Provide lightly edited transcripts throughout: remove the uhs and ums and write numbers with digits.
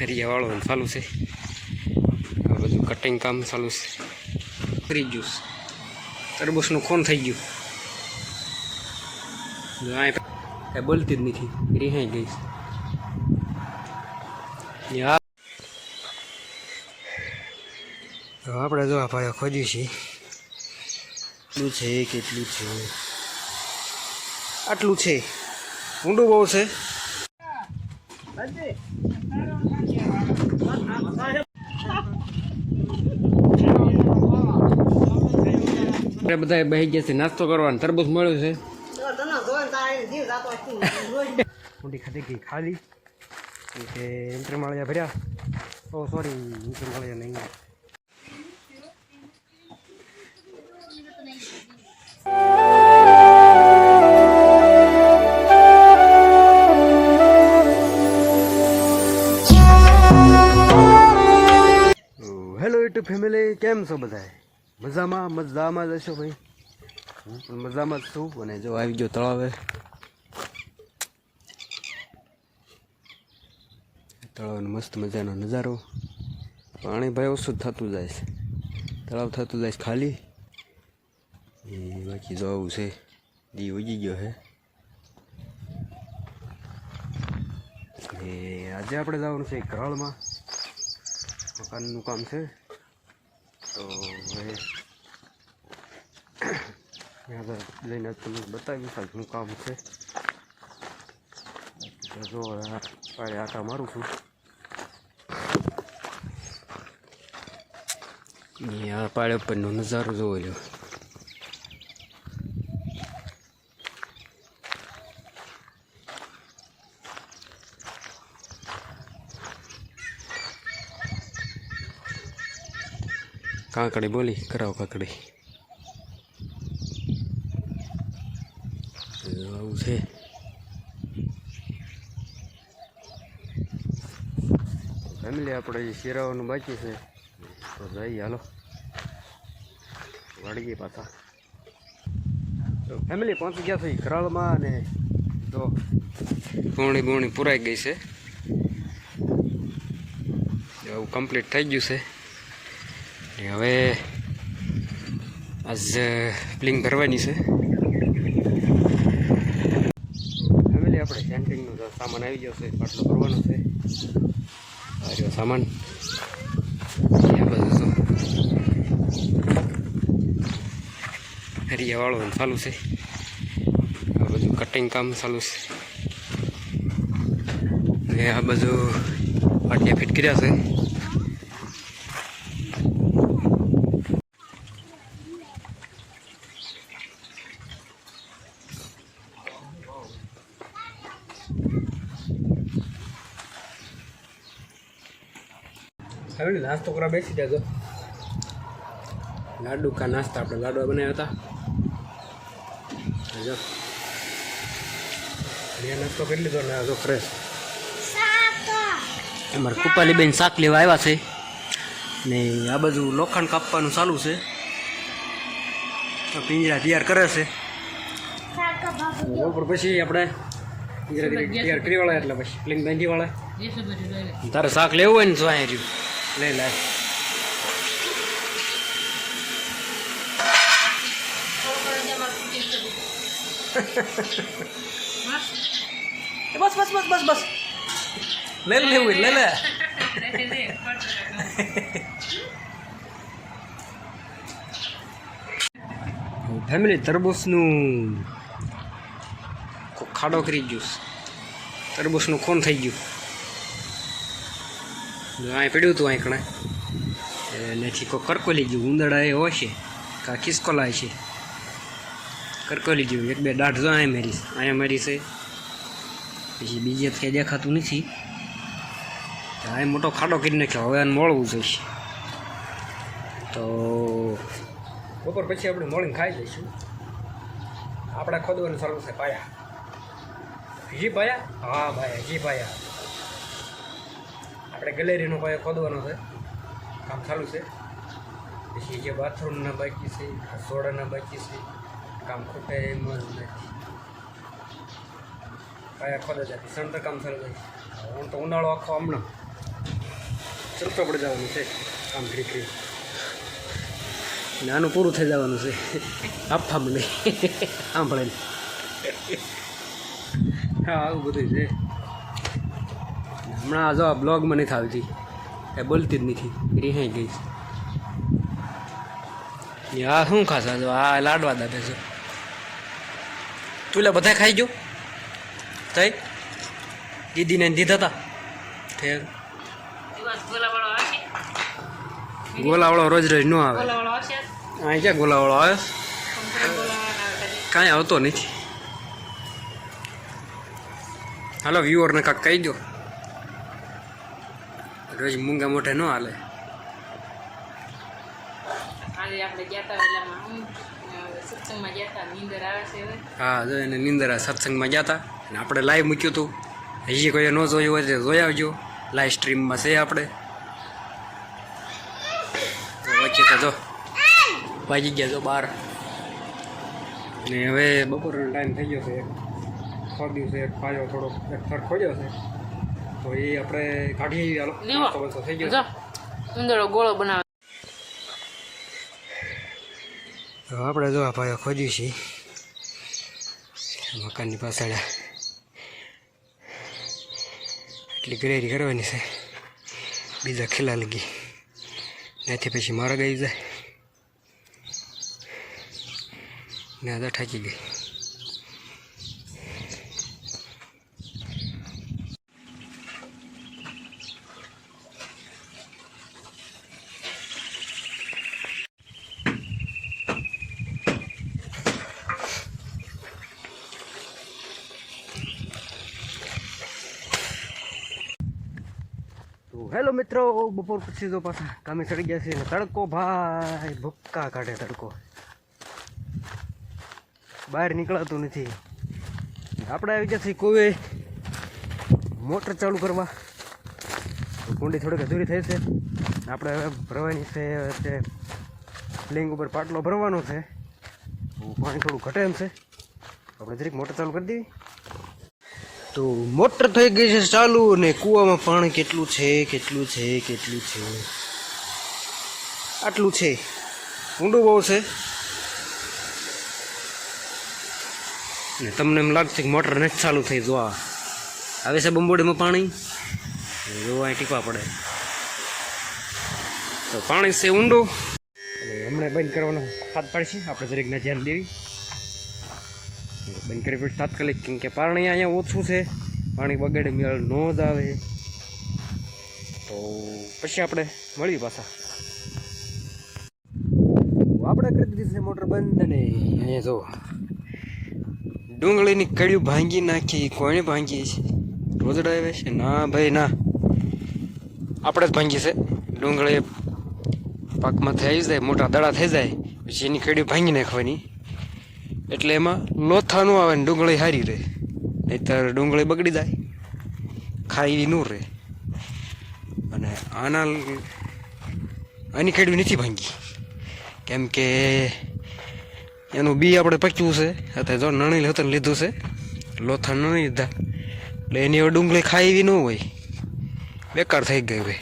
ફેરિયા વાળવાનું ચાલુ છે. આ બધું કટિંગ કામ ચાલુ છે. ફરી ગયું તરબૂચનું ખૂન થઈ ગયું. કાંઈ બોલતી જ નથી, રિહાઈ ગઈ. આપણે જો આ ભાઈ ખોજ્યું છે. કેટલું છે, કેટલું છે, આટલું છે. ઊંડું બહુ છે. બધા બેસી ગયા છે નાસ્તો કરવાનો. તરબૂચ મળ્યું છે. ઊંડી ખાધી ગઈ ખાલી ઇન્ટરમાળિયા ભર્યા. ઓ સોરી, ઇન્ટરમાળિયા નહીં. હેલો યુટ્યુબ ફેમિલી, કેમ છો બધા? મજામાં જ હશો ભાઈ. હું પણ મજામાં જ છું. અને જો આવી ગયો તળાવે. તળાવનો મસ્ત મજાનો નજારો. પાણી ભાઈ ઓછું થતું જાય છે. તળાવ થતું જાય છે ખાલી. એ બાકી જો આવું છે. દી ઉગી ગયો છે. એ આજે આપણે જવાનું છે કરાળમાં. મકાનનું કામ છે. તો હવે ત્યાં લઈને તમને બતાવીશ શું કામ છે. જો પાડે આટા મારું છું. આ પાડે ઉપરનો નજારો જોવો લ્યો. કાકડી બોલી કરાવો. કાકડી આવું છે. ફેમિલી આપણે શેરાવાનું બાકી છે તો જઈએ. હાલો વાળીએ પાછા. તો ફેમિલી પહોંચી ગયા છે કરાળમાં. અને તો બોણી પુરાઈ ગઈ છે. એવું કમ્પ્લીટ થઈ ગયું છે. હવે આજ પ્લિંગ ભરવાની છે. ફેમિલી આપણે સેન્ટિંગનો સામાન આવી ગયો છે. પાટલો ભરવાનો છે. આ રહ્યો સામાન. આ બધું ફેરિયા વાળવાનું ચાલુ છે. આ બધું કટિંગ કામ ચાલુ છે. ને આ બધું પાટિયા ફિટ કર્યા છે. હવે નાસ્તો કરવા બેસી જજો. લાડુ કા નાસ્તા આપણે લાડવા બનાવ્યા હતા. જો નાસ્તો કરી લીધો ને જો ફ્રેશ. અમારે કૃપાલીબેન શાક લેવા આવ્યા છે. ને આ બધું લોખંડ કાપવાનું ચાલુ છે. પિંજરા તૈયાર કરે છે. બપોર પછી આપણે પિંજરા તૈયાર કરી વાળા એટલે પછી પ્લિંગ બાંધી વાળા. તારે શાક લેવું હોય ને તો અહીંયા રહ્યું લઈ લે. બસ લે લેવું લે લે. ફેમિલી તરબૂચનું ખાડો કરી ગયું. તરબૂચનું ખૂન થઈ ગયું. અહીં પડ્યું હતું અહીં કણે. એનાથી કોઈ કરકોલી ગયું. ઉંદરડા એ હોય છે કાં ખિસકોલાય છે. કરકોલી ગયું. એક બે દાઢ જો અહીંયા મારી છે. પછી બીજે ક્યાંય દેખાતું નથી. અહીં મોટો ખાડો કરી નાખ્યો. હવે આને મોળવું જોઈશે. તો બપોર પછી આપણે મોળીને ખાઈ જઈશું. આપણે ખોદવાનું ચાલુ છે પાયા. હજી પાયા? હા ભાઈ હજી પાયા. આપણે ગેલેરીનો પાયો ખોદવાનો છે. કામ ચાલુ છે. પછી જે બાથરૂમના બાકી છે, રસોડાના બાકી છે, કામ ખૂટે એમ જ નથી. પાયા ખોદા જતી સણતર કામ ચાલુ થાય. હું તો ઉનાળો આખો હમણાં ચલતો પડી જવાનું છે આમ ઠીક નાનું પૂરું થઈ જવાનું છે આપવા મને સાંભળે હા આવું બધું છે હમણાં જો આ બ્લોગમાં નથી આવતી કાંઈ બોલતી જ નથી રિહાઈ ગઈ આ શું ખાસા જો આ લાડવા દાદા છે તું બધા ખાઈ ગયો થઈ દીદીને દીધા હતા ઠેર ગોલાવાળો રોજ રોજ ન આવે અહીં ક્યાં ગોલાવાળો આવે કાંઈ આવતો નથી હાલો વ્યુઅરને કાંક કહી દો રોજ મૂંગા મોઢે ન હાલે હા જો એને નીંદર સત્સંગમાં ગયા હતા અને આપણે લાઈવ મૂક્યું હતું હજી કોઈ ન જોયું હોય તો જોઈ આવજો લાઈવ સ્ટ્રીમમાં છે આપણે વચ્ચે તો જો વાગી ગયા જો 12 ને હવે બપોરનો ટાઈમ થઈ ગયો છે ખોદ્યું છે પાયો થોડો એક થર ખોદ્યો છે તો એ આપણે કાઢી હાલો થઈ ગયો ઉંદરો ગોળો બનાવે તો આપણે જો આ પાયો ખોદ્યું છે મકાનની પાછળ એટલી ગ્રેરી કરવાની છે બીજા ખીલા લગી ત્યાંથી પછી મારા ગઈ જાય ને આદા ઠાકી ગઈ હેલો મિત્રો બપોર પછી જો પાછા કામે ચડી ગયા છે તડકો ભાઈ ભૂક્કા કાઢે તડકો બહાર નીકળાતું નથી આપણે આવી ગયા છીએ કોઈ મોટર ચાલુ કરવા કુંડી થોડીક અધૂરી થઈ છે આપણે હવે ભરવાની છે તે લિંગ ઉપર પાટલો ભરવાનો છે પાણી થોડું ઘટે એમ છે આપણે જરીક મોટર ચાલુ કરી દેવી તો મોટર થઈ ગઈ છે ચાલુ અને કૂવામાં પાણી કેટલું છે આટલું છે ઊંડું બહુ છે ને તમને એમ લાગશે કે મોટર નથી ચાલુ થઈ જોવા આવે છે બંબોડીમાં પાણી જોવા ટીપા પડે તો પાણી છે ઊંડું અને હમણાં બંધ કરવાનો હાથ પાડશે આપણે દરેકને ધ્યાન દેવી બંધ કરી પછી તાત્કાલિક કેમ કે પાણી અહીંયા ઓછું છે પાણી બગાડે મેળ ન જ આવે તો પછી આપણે મળીએ પાછા આપણે કરી દીધી છે મોટર બંધ અને અહીંયા જો ડુંગળીની કડિયું ભાંગી નાખી કોણે ભાંગી છે રોજડા આવે છે ના ભાઈ ના આપણે જ ભાંગી છે ડુંગળી પાકમાં થઈ જાય મોટા દડા થઈ જાય પછી એની કડિયું ભાંગી નાખવાની એટલે એમાં લોથા ન આવે ને ડુંગળી હારી રહે નહીંતર ડુંગળી બગડી જાય ખાઈ ન રહે અને આની કડિયું નથી ભાંગી કેમ કે એનું બી આપણે પચ્યું છે અત્યારે જો નણી હતું લીધું છે લોથા ન લીધા એટલે એની હવે ડુંગળી ખાઈ ન હોય બેકાર થઈ ગઈ હોય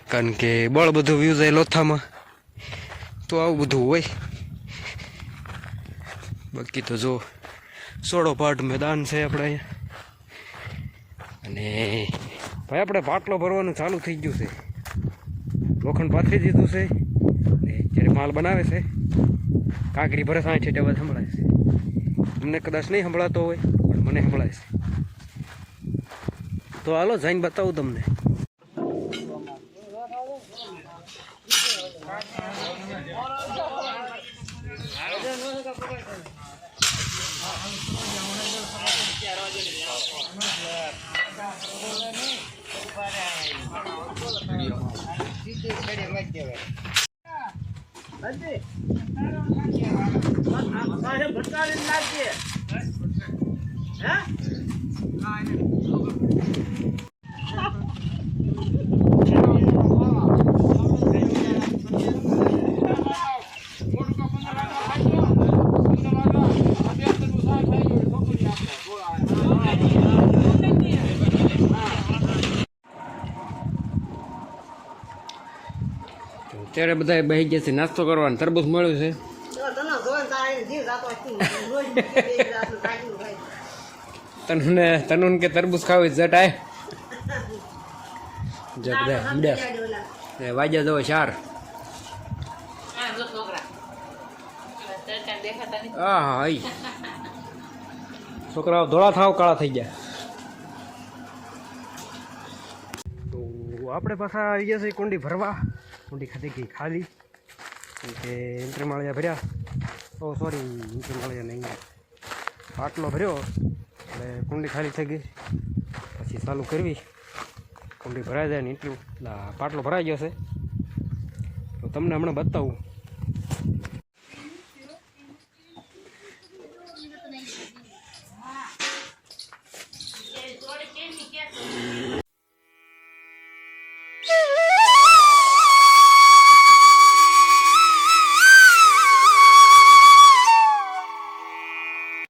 કારણ કે બળ બધું વ્યૂ જાય લોથામાં તો આવું બધું હોય બાકી તો જો સોળો પાટ મેદાન છે આપણે અહીંયા અને ભાઈ આપણે પાટલો ભરવાનું ચાલુ થઈ ગયું છે લોખંડ પાથરી દીધું છે ને જ્યારે માલ બનાવે છે કાંકરી ભરે 60 અવાજ સંભળાય છે તમને કદાચ નહીં સંભળાતો હોય પણ મને સંભળાય છે તો હાલો જઈને બતાવું તમને અત્યારે બધા બેસી ગયા છે નાસ્તો કરવાનો. તરબૂચ મળ્યું છે. તનુન કે તરબૂચ ખાવી જટ આય જટ બધા મીડા વાગ્યા જવો 4. હા હા છોકરાઓ ધોળા થાવ કાળા થઈ ગયા. તો આપણે પાછા આવી ગયા છે કુંડી ભરવા. કુંડી ખાતી ગઈ ખાલી કેમ કે ઇન્ટરમાળિયા ભર્યા. ઓ સોરી ઇન્ટરમાળિયા નહીં, પાટલો ભર્યો એટલે કુંડી ખાલી થઈ ગઈ. પછી ચાલુ કરવી, કુંડી ભરાઈ જાય ને પાટલો ભરાઈ ગયો છે. તો તમને હમણાં બતાવું